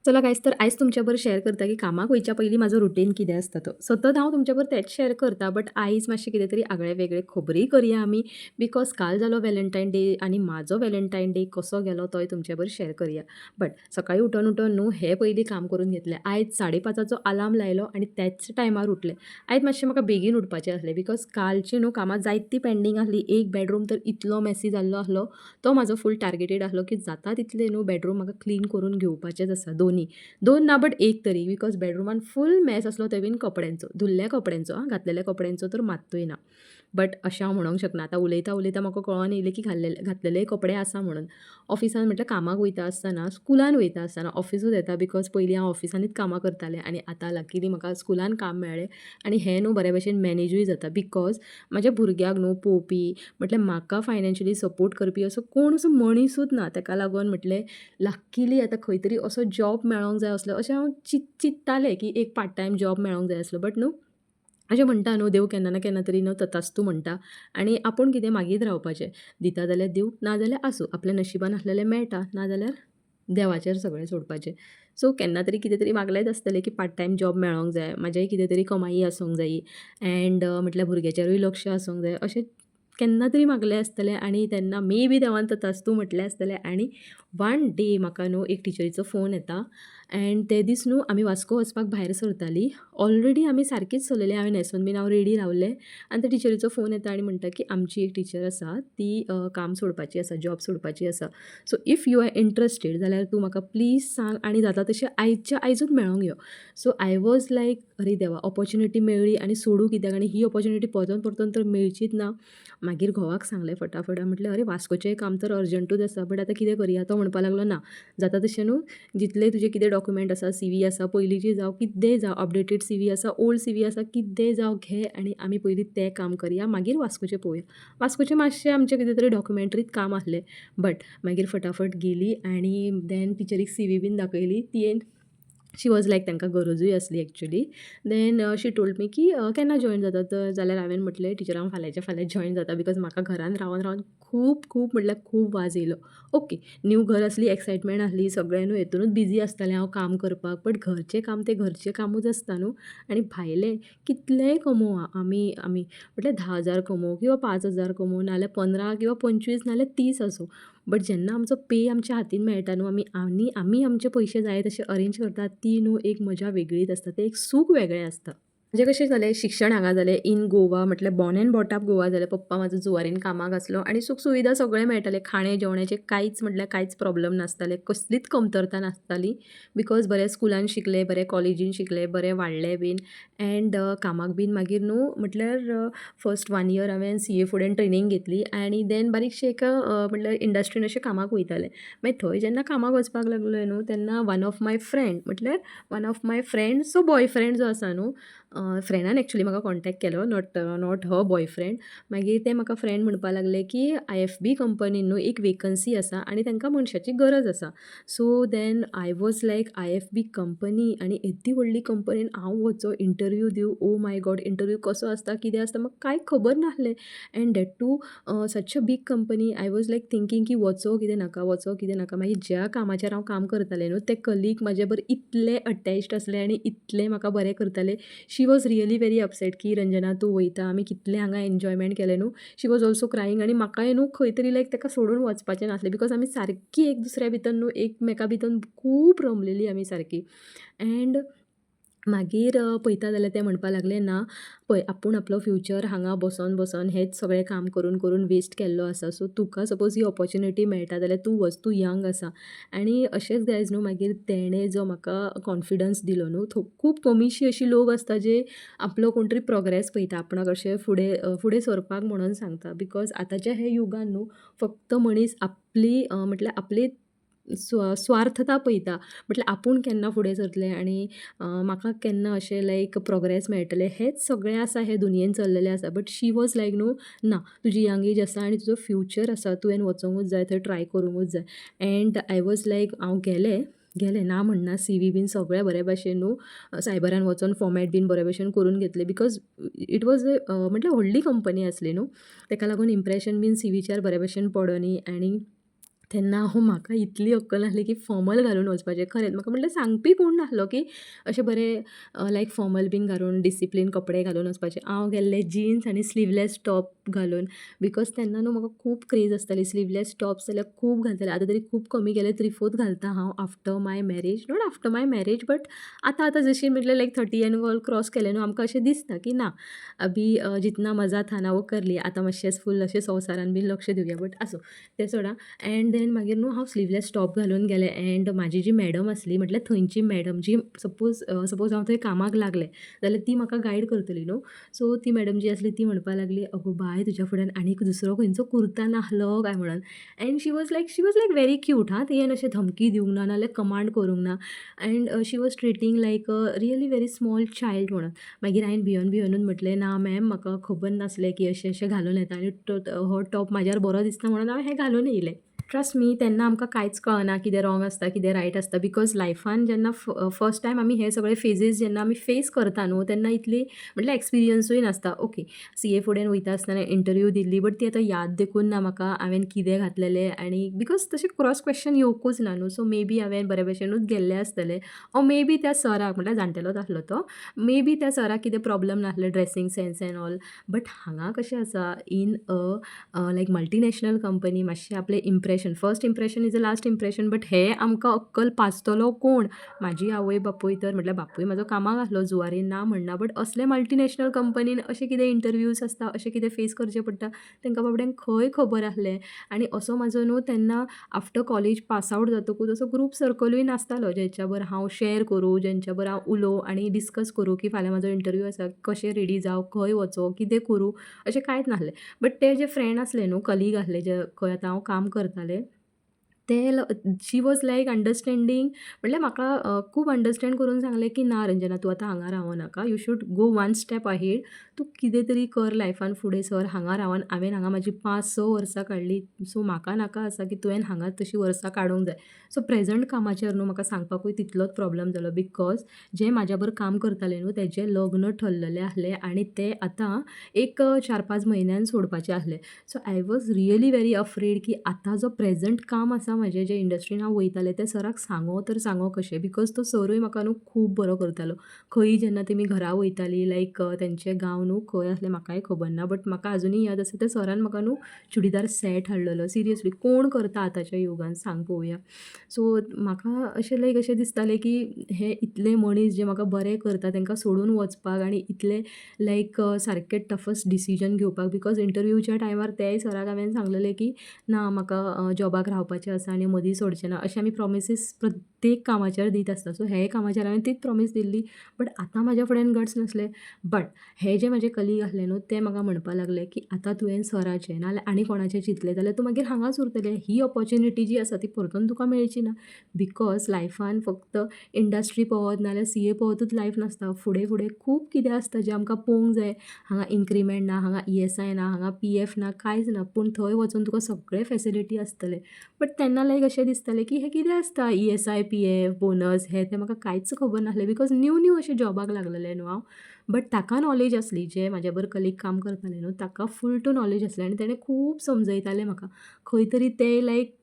चला गायज तर आयज तुमच्या बरोबर शेअर करता की कामाक वयच्या पयलीं म्हाजो रुटीन कितें आसता तो. सतत हांव तुमच्या बरोबर तेंच शेअर करता, बट आयज मातशें कितें तरी आगळे वेगळे खबरी करया आमी. बिकॉज काल जालो व्हॅलेंटायन डे आनी म्हाजो व्हॅलेंटायन डे कसो गेलो तोय तुमच्या बरोबर शेअर करया. बट सकाळीं उठोन न्हू हें पयलीं काम करून घेतलें. आयज 5:30चो अलार्म लायलो आनी त्याच टायमार उठलें. आयज मातशें म्हाका बेगीन उठपाचें आसलें बिकॉज कालचीं न्हू कामां जायतीं पेंडींग आसलीं. एक बेडरूम तर इतलो मॅसी जाल्लो आसलो, तो म्हाजो फूल टार्गेटेड आसलो की जाता तितले न्हू बेडरूम म्हाका क्लीन करून घेवपाचेच आसा दोनी. 2 ना बट 1 तरी बिकॉज बेडरूमान फूल मॅस आसलो ते बीन कपड्यांचो, धुल्ल्या कपड्यांचो घातलेल्या कपड्यांचो तर मात्तूय ना. बट अशें हांव म्हणूंक शकना. आतां उलयतां म्हाका कळोन येयलें की घातलेले कपडे आसा म्हणून. ऑफिसान म्हटल्यार कामाक वयता आसतना, स्कुलान वयता आसतना, ऑफिसूच येता बिकॉज पयलीं हांव ऑफिसांनीच कामां करतालें आनी आतां लकिली म्हाका स्कुलान काम मेळ्ळें आनी हें न्हू बऱ्या भशेन मॅनेजूय जाता बिकॉज म्हाज्या भुरग्याक न्हू पळोवपी म्हटल्यार म्हाका फायनॅन्शियली सपोर्ट करपी असो कोण असो मनीसूच ना. ताका लागून म्हटलें लकिली आतां खंय तरी असो जॉब मेळोंक जाय असलो अशें हांव चिंत्तालें की एक पार्ट टायम जॉब मेळोंक जाय असलो. बट न्हू अशें म्हणटा न्हू देव केन्ना ना केन्ना तरी न्हू तथास्तू म्हणटा आनी आपूण कितें मागीत रावपाचें. दिता जाल्यार दिवं नाजाल्यार आसूं. आपल्या नशिबान आसलेलें मेळटा नाजाल्यार देवाचेर सगळें सोडपाचें. सो केन्ना तरी कितें तरी मागलेंच आसतलें की पार्ट टायम जॉब मेळोंक जाय, म्हाजेय कितें तरी कमाई आसूंक जायी एंड म्हटल्यार भुरग्याचेरूय लक्ष आसूंक जाय अशें केन्ना तरी मागलें आसतलें आनी तेन्ना मे बी देवान तथास्तू म्हटलें आसतलें. आनी वन डे म्हाका न्हू एक टिचरीचो फोन येता एंड ते दीस न्हू आमी वास्को वचपाक भायर सरतालीं. ऑलरेडी आमी सारकीच चलयलें, हांवें न्हेंसून बीन हांव रेडी रावलें आनी त्या टिचरीचो फोन येता आनी म्हणटा की आमची एक टिचर आसा ती काम सोडपाची आसा, जॉब सोडपाची आसा. So if you are interested जाल्यार तूं म्हाका प्लीज सांग आनी जाता तशें आयजच्या आयजूच मेळोंक यो. सो आय वॉज लायक अरे देवा ऑपॉर्च्युनिटी मेळ्ळी आनी सोडूं कित्याक आनी ही ऑपॉर्च्युनिटी परतून परतून तर मेळचीच ना. मागीर घोवाक सांगलें फटाफट हांवें म्हटलें अरे वास्कोचेंय काम तर अर्जंटूच आसा बट आतां कितें करया. तो म्हणपा लागलो ना जाता तशें न्हू जितले तुजे कितें डॉक्युमेंट आसा, सीवी आसा, पयलींची जावं कितेंय जावं, अपडेटेड सीवी आसा, ओल्ड सीवी आसा, कितेंय जावं घे आनी आमी पयलीं तें काम करया मागीर वास्कोचें पळोवया. वास्कोचें मातशें आमचें कितें तरी डॉक्युमेंटरीच काम आसलें. बट मागीर फटाफट गेली आनी देन टिचरीक सीवी बीन दाखयली. ती शी वॉज लायक तांकां गरजूय आसली एक्चुली. देन शी टोल्ड मी की केन्ना जॉयन जाता तर जाल्यार हांवें म्हटलें टिचर हांव फाल्यांच्या फाल्यां जॉयन जाता बिकॉज म्हाका घरान रावन रावन खूब म्हटल्यार खूब वाज येयलो. ओके न्यू घर आसली, एक्सायटमेंट आसली, सगळें न्हू हेतुनूच बिजी आसतालें हांव काम करपाक. बट घरचें काम तें घरचें कामूच आसता न्हू आनी भायलें कितलेंय कमोवं आमी म्हटल्यार 10,000 कमोवं किंवा 5,000 कमोवं नाल्यार 15 किंवा 25 नाल्यार 30 आसूं. बट जेन्ना आमचो पे आमच्या हातीन मेळटा न्हू आमी आमचे पयशे जाय तशे अरेंज करतात ती न्हू एक मजा वेगळीच आसता. तें एक सूख वेगळें आसता. म्हणजे कशें जालें शिक्षण हांगा जालें इन गोवा म्हटल्यार born and brought up Goa जालें. पप्पा म्हाजो जुवारीन कामाक आसलो आनी सूख सुविधा सगळें मेळटालें. खाणें जेवणाचें कांयच म्हटल्यार कांयच प्रॉब्लम नासतालें, कसलीच कमतरता नासताली बिकॉज बऱ्या स्कुलान शिकलें, बऱ्या कॉलेजीन शिकलें, बरें वाडलें बीन एंड कामाक बीन मागीर न्हू म्हटल्यार फर्स्ट 1 इयर हांवें CA फुडें ट्रेनींग घेतली आनी देन बारीकशें एका म्हटल्यार इंडस्ट्रीन अशें कामाक वयतालें. मागीर थंय जेन्ना कामाक वचपाक लागलें न्हू तेन्ना one of my friend so boyfriend जो आसा न्हू फ्रेंडान एक्चुली म्हाका कॉन्टेक्ट केलो नॉट हर बॉयफ्रेंड. मागीर ते म्हाका फ्रेंड म्हणपा लागले की IFB कंपनीन न्हू एक वेकन्सी आसा आनी तांकां मनशाची गरज आसा. So then I was like IFB company आनी येदी व्हडली कंपनीन हांव वचो इंटरव्यू दिवं. ओ माय गॉड इंटरव्यू कसो आसता कितें आसता म्हाका कांय खबर नासलें and that too such a big company. I was like thinking की वचो कितें नाका. मागीर ज्या कामाचेर हांव काम करतालें न्हू ते कलीग म्हाजे बरें इतले अटॅच्ड आसले आनी इतले म्हाका बरें करताले. शी वॉज रियली व्हेरी अपसेट की रंजना तूं वयता आमी कितलें हांगा एन्जॉयमेंट केलें न्हू. शी वॉज ऑल्सो क्रायींग आनी म्हाकाय न्हू खंय तरी लायक ताका सोडून वचपाचें नासलें बिकॉज आमी सारकीं एक दुसऱ्या भितर न्हू एकमेका भितर खूब रमलेलीं आमी सारकीं. एंड मागीर पळयता जाल्यार ते म्हणपा लागले ना पळय आपूण आपलो फ्युचर हांगा बसून हेंच सगळें काम करून वेस्ट केल्लो आसा. सो तुका सपोज ही ऑपॉर्च्युनिटी मेळटा जाल्यार तूं वच, तूं यंग आसा. आनी अशेंच गायज न्हू मागीर तेणें जो म्हाका कॉन्फिडन्स दिलो न्हू खूब कमीशीं अशीं लोक आसता जे आपलो कोण तरी प्रोग्रेस पळयता आपणाक अशें फुडें सरपाक म्हणून सांगता. बिकॉज आतांच्या हे युगान न्हू फक्त मनीस म्हटल्यार आपली स्वार्थता पळयता म्हटल्यार आपूण केन्ना फुडें सरतलें आनी म्हाका केन्ना अशें लायक प्रोग्रेस मेळटलें हेंच सगळें आसा हे दुनियेन चल्लेलें आसा. बट शी वॉज लायक न्हू ना तुजी यंग एज आसा आनी तुजो फ्युचर आसा तुवें वचोंकूच जाय थंय ट्राय करूंकूच जाय. एंड आय वॉज लायक हांव गेलें ना म्हणना सीवी बीन सगळें बरे भशेन न्हू सायबरान वचोन फॉर्मॅट बीन बरे भशेन करून घेतलें बिकॉज इट वॉज म्हटल्यार व्हडली कंपनी आसली न्हू ताका लागून इम्प्रेशन बीन सीवीचेर बरे भशेन पडोनी आनी तेन्ना म्हाका इतली अक्कल आसली की फॉर्मल घालून वचपाचें. खरेंच म्हाका म्हटल्यार सांगपी कोण नासलो की अशें बरें लायक फॉर्मल बीन घालून डिसिप्लीन कपडे घालून वचपाचें. हांव गेल्लें जीन्स आनी स्लीवलेस टॉप घालून बिकॉज तेन्ना न्हू म्हाका खूब क्रेज आसताली स्लीवलेस टॉप्स जाल्यार खूब घालतालें. आतां तरी खूब कमी केले 3/4 घालतां हांव after my marriage. Not after my marriage but आतां जशी म्हटल्यार लायक 30 एंड ऑल क्रॉस केलें न्हू आमकां अशें दिसता की ना अभी जितना मजा था ना वो कर लिया. आतां मातशें फूल अशें संवसारान बीन लक्ष दिवया. बट आसूं तें सोडा. एंड देन मागीर न्हू हांव स्लीवलेस टॉप घालून गेलें एंड म्हाजी जी मॅडम आसली म्हटल्यार थंयची मॅडम जी सपोज हांव थंय कामाक लागलें जाल्यार ती म्हाका गायड करतली न्हू. सो ती मॅडम जी आसली ती म्हणपाक लागली "अगो बाय तुज्या फुड्यान आनीक दुसरो खंयचो कुर्ता नासलो काय म्हणून." End she was like very cute हां. तियेन अशें धमकी दिवंक ना नाल्यार कमांड करूंक ना and she was treating like a really very small child म्हणून. मागीर हांवें भिवून म्हटलें ना मॅम म्हाका खबर नासलें की अशें घालून येता आनी हो टॉप म्हाज्यार बरो दिसता म्हणून हांवें हें घालून येयलें. ट्रस्ट मी तेन्ना आमकां कांयच कळना कितें रॉंग आसता कितें रायट आसता बिकॉज लायफान जेन्ना फर्स्ट टायम आमी हे सगळे फेजीस जेन्ना आमी फेस करता न्हू तेन्ना इतली म्हटल्यार एक्सपिरियन्सूय नासता. ओके CA फुडें वयता आसतना इंटरव्यू दिल्ली बट ती आतां याद देखून ना म्हाका हांवें कितें घातलेलें आनी बिकॉज तशें क्रॉस क्वेश्चन येवंकूच ना न्हू. सो मे बी हांवें बरे भशेनूच गेल्लें आसतलें ऑर मे बी त्या सराक म्हटल्यार जाणटेलोच आसलो तो मे बी त्या सराक कितें प्रॉब्लम नासलें dressing sense end all. But हांगा कशें आसा इन लायक मल्टीनॅशनल कंपनी मातशें आपलें impression first impression is a last impression but हे आमकां अक्कल पासतलो कोण. म्हाजी आवय बापूय तर म्हटल्यार बापूय म्हाजो कामाक आसलो जुवारीन ना म्हणना बट असले मल्टीनॅशनल कंपनीन अशें कितें इंटरव्यूज आसता अशें कितें फेस करचें पडटा तांकां बाबड्यांक खंय खबर आसलें. आनी असो म्हाजो न्हू तेन्ना आफ्टर कॉलेज पास आवट जातकूच असो ग्रूप सर्कलूय नासतालो जेंच्या बर हांव शेअर करूं जेंच्या बर हांव उलोवं आनी डिस्कस करूं की फाल्यां म्हाजो इंटरव्यू आसा कशें रेडी जावं खंय वचो कितें करूं अशें कांयच नासलें. बट ते जे फ्रेंड आसले न्हू कलीग आसले जे खंय आतां हांव काम करतालें ते शी वॉज लायक अंडरस्टँडींग म्हटल्यार म्हाका खूब अंडरस्टँड करून सांगलें की ना रंजना तूं आतां हांगा रावं नाका you should go one step ahead. तूं कितें तरी कर लायफान फुडें सर हांगा रावन हांवें हांगा म्हाजी 5-6 वर्सां काडलीं सो म्हाका नाका आसा की तुवें हांगा तशीं वर्सां काडूंक जाय. सो प्रेझंट कामाचेर न्हू म्हाका सांगपाकूय तितलोच प्रॉब्लम जालो बिकॉज जे म्हाज्या बरोबर काम करताले न्हू तेजें लग्न ठरलेलें आसलें आनी ते आतां एक 4-5 म्हयन्यान सोडपाचे आसले. So I was really very afraid की आतां जो प्रेझंट काम आसा म्हाजें जे इंडस्ट्रीन हांव वयतालें तें सराक सांगो तर सांगो कशें बिकॉज तो सरूय म्हाका न्हू खूब बरो करतालो. खंयी जेन्ना तेमी घरा वयतालीं लायक तेंचें गांव न्हू खंय आसलें म्हाकाय खबर ना बट म्हाका आजुनूय याद आसा त्या सरान म्हाका न्हू चुडीदार सॅट हाडलेलो सिरियसली कोण करता आतांच्या युगान सांग पळोवया. सो म्हाका अशें लायक अशें दिसतालें की हे इतले मनीस जे म्हाका बरें करता तांकां सोडून वचपाक आनी इतले लायक सारकें टफस्ट डिसिजन घेवपाक बिकॉज इंटरव्यूच्या टायमार तेय सराक हांवें सांगलेलें की ना म्हाका जॉबाक रावपाचें आसा आनी मदीं सोडचें ना अशें आमी प्रॉमिसीस प्रत्येक कामाचेर दीत आसता. सो हेय कामाचेर हांवें तीच प्रॉमीस दिल्ली बट आतां म्हाज्या फुड्यान गट्स नासले. बट हे जे म्हाजे कलीग आसले न्हू ते म्हाका म्हणपाक लागले की आतां तुवें सराचें नाल्यार आनी कोणाचें चिंतलें जाल्यार तूं मागीर हांगाच उरतलें. ही ऑपॉर्च्युनिटी जी आसा ती परतून तुका मेळची ना बिकॉज लायफान फक्त इंडस्ट्री पळोवप नाल्यार CA पळोवनूच लायफ नासता. फुडें फुडें खूब कितें आसता जें आमकां पळोवंक जाय. हांगा इन्क्रिमेंट ना हांगा ESI ना हांगा PF ना कांयच ना पूण थंय वचून तुका सगळे फॅसिलिटी आसतले. बट तेन्ना लायक अशें दिसतालें की हें कितें आसता ESI PF बोनस हें तें म्हाका कांयच खबर नासलें बिकॉज न्यू अशें जॉबाक लागलेलें न्हू हांव. बट ताका नॉलेज आसली जे म्हाज्या बरोबर कलीग काम करताले न्हू ताका फूल टू नॉलेज आसलें आनी तेणें खूब समजयतालें म्हाका. खंय तरी तें लायक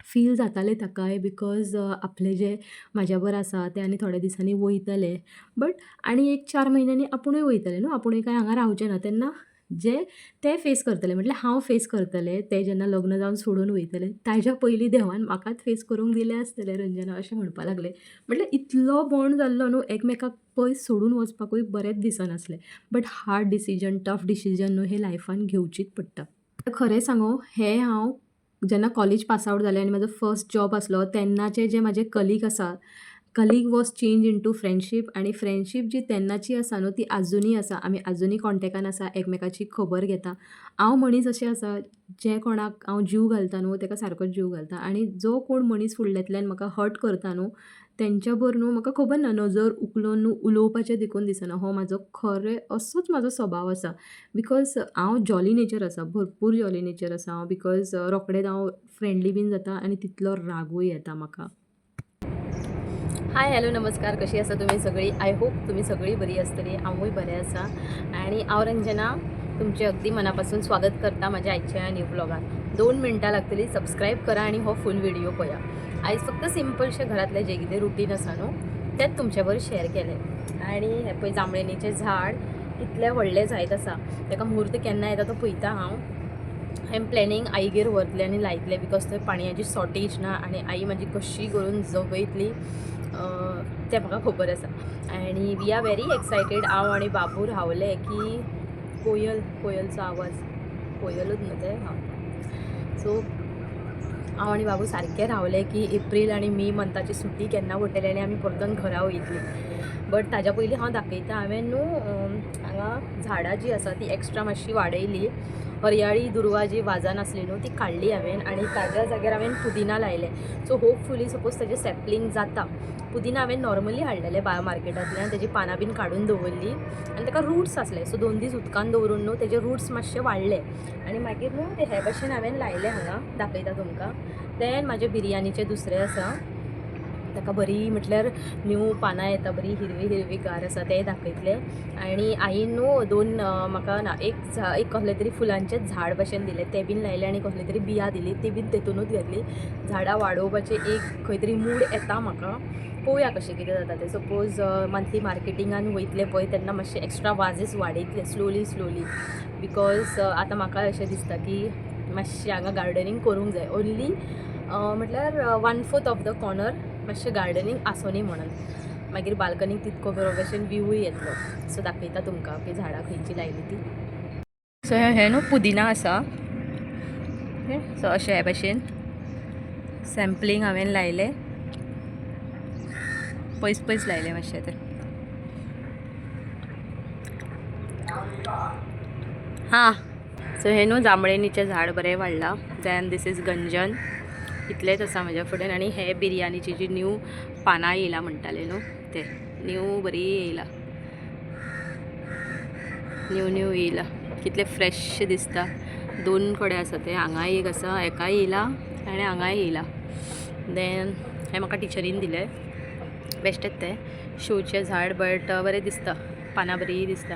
फील जातालें ताकाय बिकॉज आपले जे म्हाज्या बरोबर आसा ते आनी थोड्या दिसांनी वयतले. बट आनी एक 4 म्हयन्यांनी आपुणूय वयतलें न्हू आपुणूय काय हांगा रावचें ना तेन्ना जे ते फेस करतले म्हटल्यार हांव फेस करतलें ते जेन्ना लग्न जावन सोडून वयतले ताज्या पयलीं देवान म्हाकाच फेस करूंक दिलें आसतलें रंजना अशें म्हणपाक लागलें. म्हटल्यार इतलो बॉन्ड जाल्लो न्हू एकमेकाक पयस सोडून वचपाकूय बरेंच दिसनासलें. But hard decision tough decision न्हू हे लायफान घेवचीच पडटा. खरें सांगूं हें हांव जेन्ना कॉलेज पास आवट जालें आनी म्हाजो फर्स्ट जॉब आसलो तेन्नाचे जे म्हाजे कलीग आसा colleague was change into friendship आनी फ्रेंडशीप जी तेन्नाची आसा न्हू ती आजुनूय आसा. आमी आजुनूय कॉन्टेक्टान आसा एकमेकाची खबर घेता. हांव मनीस अशें आसा जे कोणाक हांव जीव घालता न्हू ताका सारकोच जीव घालता आनी जो कोण मनीस फुडल्यांतल्यान म्हाका हर्ट करता न्हू तेंच्या बरोबर न्हू म्हाका खबर ना नजर उखलून न्हू उलोवपाचें देखून दिसना. हो म्हाजो खरें असोच म्हाजो स्वभाव आसा बिकॉज हांव जॉली नेचर आसा भरपूर जॉली नेचर आसा हांव बिकॉज रोखडेंच हांव फ्रेंडली बीन जाता आनी तितलो रागूय येता म्हाका. हाय हॅलो नमस्कार कशी आसा तुमी सगळीं. आय होप तुमी सगळीं बरी आसतली. हांवूय बरें आसा आनी हांव रंजना तुमचें अगदी मनापासून स्वागत करता म्हाज्या आयच्या न्यू ब्लॉगान. 2 मिनटां लागतली. सबस्क्राईब करा आणि हो फूल व्हिडिओ पळया. आयज फक्त सिंपलशें घरांतलें जें कितें रुटीन आसा न्हू तेंच तुमच्या बरोबर शेअर केलें. आणि हें पळय जांबळेनीचें झाड कितलें व्हडलें जायत आसा. ताका मुहूर्त केन्ना येता तो पळयता हांव. आय एम प्लॅनिंग आईगेर व्हरतलें आनी लायतलें बिकॉज थंय पाणयाची शॉर्टेज ना आनी आई म्हाजी कशी करून जगयतली तें म्हाका खबर आसा. आनी वी आर व्हेरी एक्सायटेड. हांव आनी बाबू रावले की कोयलचो आवाज कोयलूच न्हू तें सो हांव आनी बाबू सारके रावले की एप्रील आनी मे मंथाची सुटी केन्ना पडटली आनी आमी परतून घरा वयतली. बट ताज्या पयलीं हांव दाखयता. हांवें न्हू हांगा झाडां जी आसा ती एक्स्ट्रा मातशी वाडयली. हरयाळी दुर्वा जी वाजान आसली न्हू ती काडली हांवें आनी ताज्या जाग्यार हांवें पुदिना लायले. सो होपफुली सपोज ताजें सॅपलिंग जाता. पुदिना हांवें नॉर्मली हाडलेले मार्केटांतल्यान तेजी पानां बीन काडून दवरली आनी ताका रूट्स आसले. सो 2 दीस उदकान दवरून न्हू तेजे रूट्स मातशे वाडले आनी मागीर न्हू ते हे भशेन हांवें लायले हांगा दाखयता तुमकां. देन म्हाजे बिरयानीचे दुसरें आसा ताका बरी म्हटल्यार न्यू पानां येता बरी हिरवी गार आसा तें दाखयतलें. आनी आईन न्हू 2 म्हाका ना एक कसलें तरी फुलांचें झाड भशेन दिलें तें बीन लायलें आनी कसली तरी बियां दिली ती बीन तेतूनच घातली. झाडां वाडोवपाचें एक खंय तरी मूड येता म्हाका. पळोवया कशें कितें जाता तें. सपोज मंथली मार्केटिंगान वयतलें पळय तेन्ना मातशें एक्स्ट्रा वाजीस वाडयतलें स्लोली बिकॉज आतां म्हाका अशें दिसता की मातशें हांगा गार्डनींग करूंक जाय. ओन्ली म्हटल्यार 1/4 ऑफ द कॉर्नर मातशें गार्डनींग आसोनी म्हणून. मागीर बाल्कनीक तितको बरो भशेन व्यूय येतलो. सो दाखयता तुमकां की झाडां खंयची लायली ती. सो हें न्हू पुदिना आसा. सो अशें हे भशेन सॅम्पलिंग हांवें लायलें. पयस लायलें मातशें तें. सो हें न्हू जांबळेनीचें झाड बरें वाडलां. देन दीस इज गंजन. इतलेंच आसा म्हाज्या फुड्यान. आनी हे बिरयानीची जी न्यू पानां येयला म्हणटाले न्हू ते न्यू बरी येयला. न्यू येयला. कितले फ्रेश दिसता. 2 कडे आसा ते. हांगा एक आसा हेका येयला आनी हांगाय येयला. देन हें म्हाका टिचरीन दिलें. बेश्टेच तें शोचें झाड बट बरें दिसता. पानां बरी दिसता.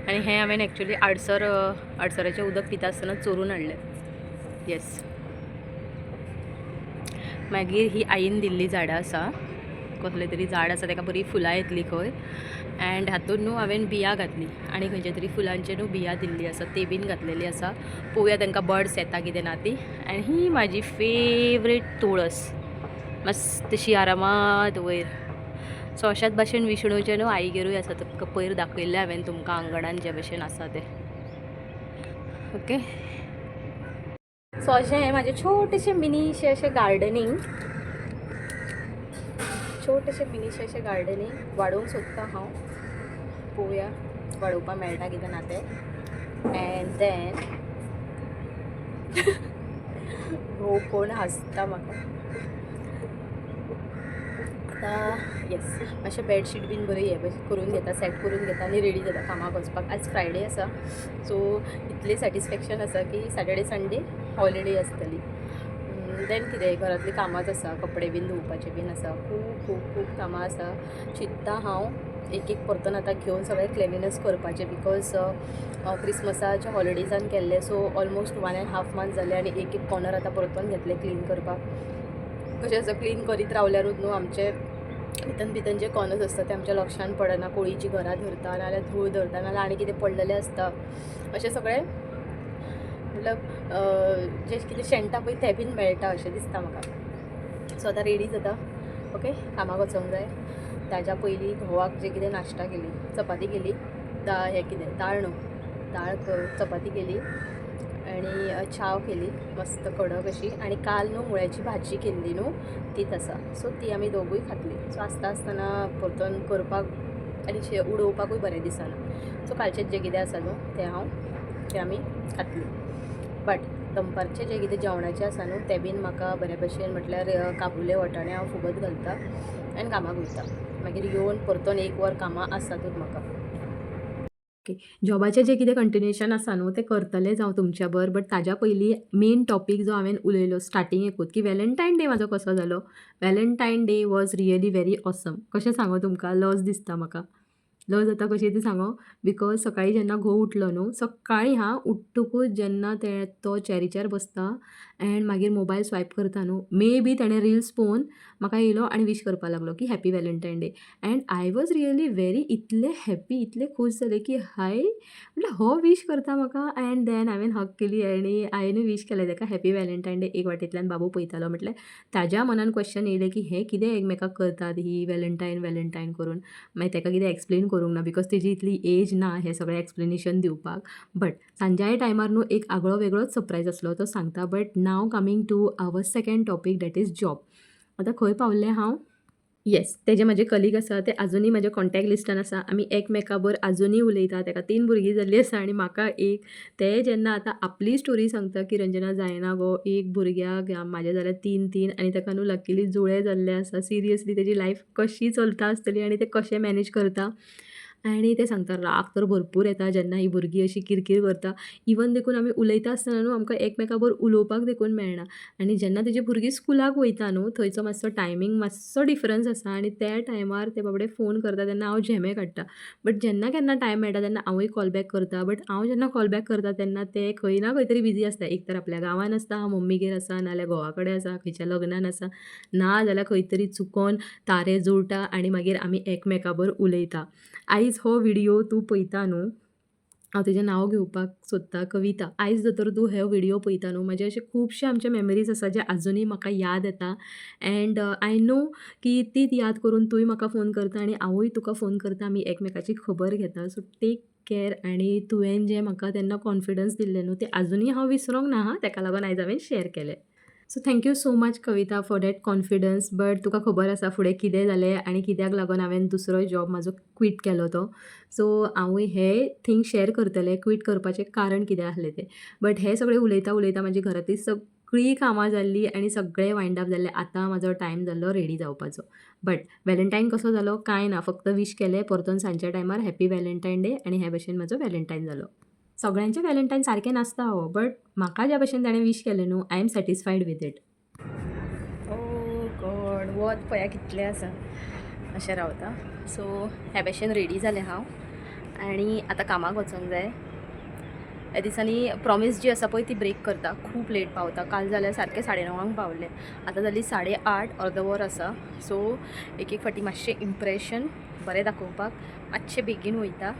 आनी हें हांवें एक्चुली आडसराचें उदक पिता आसतना चोरून हाडलें. येस. मागीर ही आईन दिल्ली झाडां आसा. कसलें तरी झाड आसा ताका बरी फुलां येतली खंय. एंड हातून न्हू हांवें बियां घातली आनी खंयच्या तरी फुलांचे न्हू बियां दिल्ली आसा ते बीन घातलेली आसा. पळोवया तांकां बर्ड्स येता कितें ना ती. आनी ही म्हाजी फेवरेट तुळस मस्तशी आरामात वयर. सो अशाच भाशेन विष्णूचे न्हू आईगेरूय आसा तुमकां पयर दाखयल्लें हांवें तुमकां आंगणान जे भशेन आसा तें. ओके. सो अशें हें म्हाजें छोटेशें मिनीशें अशें गार्डनींग वाडोवंक सोदता हांव. पळोवया वाडोवपाक मेळटा कितें ना तें. एंड देन हो कोण हांसता म्हाका. आतां येस मातशें बेडशीट बीन बरी हे करून घेता सेट करून घेता आनी रेडी जाता कामाक वचपाक. आज फ्रायडे आसा सो इतलें सॅटिस्फॅक्शन आसा की सॅटर्डे संडे हॉलिडे आसतली. देन कितें घरांतलीं कामांच आसा. कपडे बीन धुवपाचे बीन आसा. खूब कामां आसा. चिंत्ता हांव एक परतून आतां घेवन सगळें क्लिनिनेस करपाचें बिकॉज क्रिसमसाच्या हॉलिडेजान केल्ले. सो ऑलमोस्ट 1.5 मंथ जाले आनी एक कॉर्नर आतां परतून घेतले क्लीन करपाक. कशें आसा क्लीन करीत रावल्यारूच न्हू आमचे भितन जे कॉर्नर्स आसता ते आमच्या लक्षान पडना. कोळीची घरां धरता नाल्यार धूळ धरता नाल्यार आनी कितें पडलेलें आसता. अशें सगळें मतलब जे कितें शेणटा पळय तें बीन मेळटा अशें दिसता म्हाका. सो आतां रेडी जाता. ओके कामाक वचोंक जाय. ताज्या पयलीं घोवाक जे कितें नाश्ता केली चपाती केली हें कितें दाळ न्हू दाळ चपाती केली आनी चाव केली मस्त कडक अशी. आनी काल न्हू मुळ्याची भाजी केल्ली न्हू तीच आसा. सो ती आमी दोगूय खातली. सो आसतना परतून करपाक आनी उडोवपाकूय बरें दिसना. सो कालचें जें कितें आसा न्हू तें आमी खातली. बट दनपारचें जें कितें जेवणाचें आसा न्हू तें बीन म्हाका बरे भशेन म्हटल्यार काबुले वटाणे हांव फुगत घालता आनी कामाक वयता. मागीर येवन परतून 1 वर कामां आसातूच म्हाका. ओके. जॉबाचें जें कितें कंटिन्युएशन आसा न्हू तें करतलें हांव तुमच्या बरोबर. बट ताज्या पयलीं मेन टॉपीक जो हांवें उलयलो स्टार्टिंगेकूच की वॅलेंटायन डे म्हाजो कसो जालो. Valentine day was really very awesome. कशें सांगू तुमकां लज दिसता म्हाका. लज जाता कशी ती सांगो, बिकॉज सकाळी जेन्ना घोव उठलो न्हू, सकाळी उठ्ठकूच जेन्ना तो चॅरीचेर बसता एंड मागीर मोबायल स्वायप करता न्हू, मे बी ताणें रील्स पळोवन म्हाका येयलो आनी विश करपाक लागलो की happy Valentine day. And I was really very इतलें हॅप्पी, इतलें खूश जालें की हाय म्हटल्यार हो विश करता म्हाका. एंड देन हांवें हग केली आनी हांवेंनूय विश केलें ताका हॅपी वॅलेंटायन डे. एक वाटेंतल्यान बाबू पळयतालो म्हटल्यार ताज्या मनान क्वेश्चन येयलें की हे कितें एकमेकाक करतात ही वॅलेंटायन करून. मागीर ताका कितें एक्सप्लेन करूंक ना बिकॉज तेजी इतली एज ना हें सगळें एक्सप्लेनेशन दिवपाक. बट सांजाय टायमार न्हू एक आगळो वेगळोच सरप्रायज आसलो तो सांगता. But now coming to our second topic that is job. आतां खंय पावलें हांव? येस, ते जे म्हजे कलीग आसा ते आजुनूय म्हज्या कॉन्टॅक्ट लिस्टान आसा. आमी एकमेकाबर आजुनूय उलयता. ताका 3 भुरगीं जाल्लीं आसा आनी म्हाका 1. ते जेन्ना आतां आपली स्टोरी सांगता की रंजना जायना गो, 1 भुरग्याक म्हाजे जाल्यार 3 आनी ताका न्हू लकिली जुळे जाल्ले आसा. सिरियसली तेजी लायफ कशी चलता आसतली आनी ते कशें मॅनेज करता. आनी ते सांगता राग तर भरपूर येता जेन्ना ही भुरगीं अशी किरकीर करता. इवन देखून आमी उलयता आसतना न्हू आमकां एकमेकाबर उलोवपाक देखून मेळना. आनी जेन्ना तेजी भुरगीं स्कुलाक वयता न्हू, थंयचो मातसो टायमींग मातसो डिफरन्स आसा आनी त्या टायमार ते बाबडे फोन करता तेन्ना हांव झेमे काडटा. बट जेन्ना केन्ना टायम मेळटा तेन्ना हांवूय कॉल बॅक करता. बट हांव जेन्ना कॉल बॅक करता तेन्ना ते खंय ना खंय तरी बिजी आसता. एक तर आपल्या गांवान आसता, मम्मीगेर आसा, नाजाल्यार घोवा कडेन आसा, खंयच्या लग्नान आसा, ना जाल्यार खंय तरी चुकोन तारे जुळटा आनी मागीर आमी एकमेकाबर उलयता. आयज हो व्हिडिओ तूं पळयता न्हू, हांव तेजें नांव घेवपाक सोदतां कविता. आयज जर तर तूं हे व्हिडिओ पळयता न्हू, म्हजे अशे खुबशे आमचे मेमरीज आसा जे आजुनूय म्हाका याद येता. एंड आय नो की तीच याद करून तूंय म्हाका फोन करता आनी हांवूय तुका फोन करता. आमी एकमेकाची खबर घेता. So take care. आनी तुवें जें म्हाका तेन्ना कॉन्फिडन्स दिल्लें न्हू, तें आजुनूय हांव विसरोंक ना ताका लागून आयज हांवें शेअर केलें. So thank you so much Kavita for that confidence. But तुका खबर आसा फुडें कितें जालें आनी कित्याक लागून हांवें दुसरो जॉब म्हाजो क्वीट केलो तो. सो हांवूय हे थिंग शेअर करतलें क्वीट करपाचें कारण कितें आसलें तें. बट हें सगळें उलयता उलयता म्हाजी घरांतली सगळीं कामां जाल्लीं आनी सगळें वायंड अप जाल्लें. आतां म्हाजो टायम जाल्लो रेडी जावपाचो. बट वॅलेंटायन कसो जालो कांय ना, फक्त विश केलें परतून सांजच्या टायमार हॅपी वॅलेंटायन डे आनी हे भशेन म्हाजो वॅलेंटायन जालो. सगळ्यांचें वॅलेंटायन सारकें नासता बट म्हाका ज्या भशेन ताणें विश केलें न्हू, I am satisfied with it. Oh god, वत पळया कितलें आसा अशें रावता. सो ह्या भशेन रेडी जालें हांव आनी आतां कामाक वचोंक जाय. ह्या दिसांनी प्रॉमीस जी आसा पळय ती ब्रेक करता, खूब लेट पावता. काल जाल्यार सारकें 9:30 पावलें, आतां जाली 8:30, अर्द वर आसा. सो एक एक फावटी मातशें इम्प्रेशन बरें दाखोवपाक मातशें बेगीन वयता.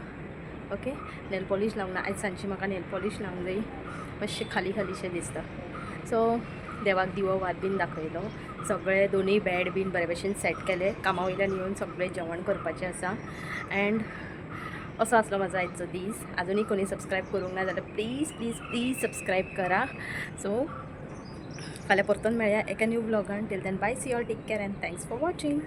ओके, नेल पॉलिश लावंक ना आयज सांजची, म्हाका नेल पॉलिश लावंक जाय. मातशें खाली खालीशें दिसता. सो देवाक दिवो वात बीन दाखयलो, सगळे दोनूय बॅड बीन बरे भशेन सेट केले. कामा वयल्यान येवन सगळें जेवण करपाचें आसा. एंड असो आसलो म्हाजो आयचो दीस. आजुनूय कोणी सबस्क्रायब करूंक ना जाल्यार प्लीज प्लीज प्लीज सबस्क्रायब करा. सो फाल्यां परतून मेळया एका न्यू व्लॉगान. Till then bye, see all, take care and thanks for watching.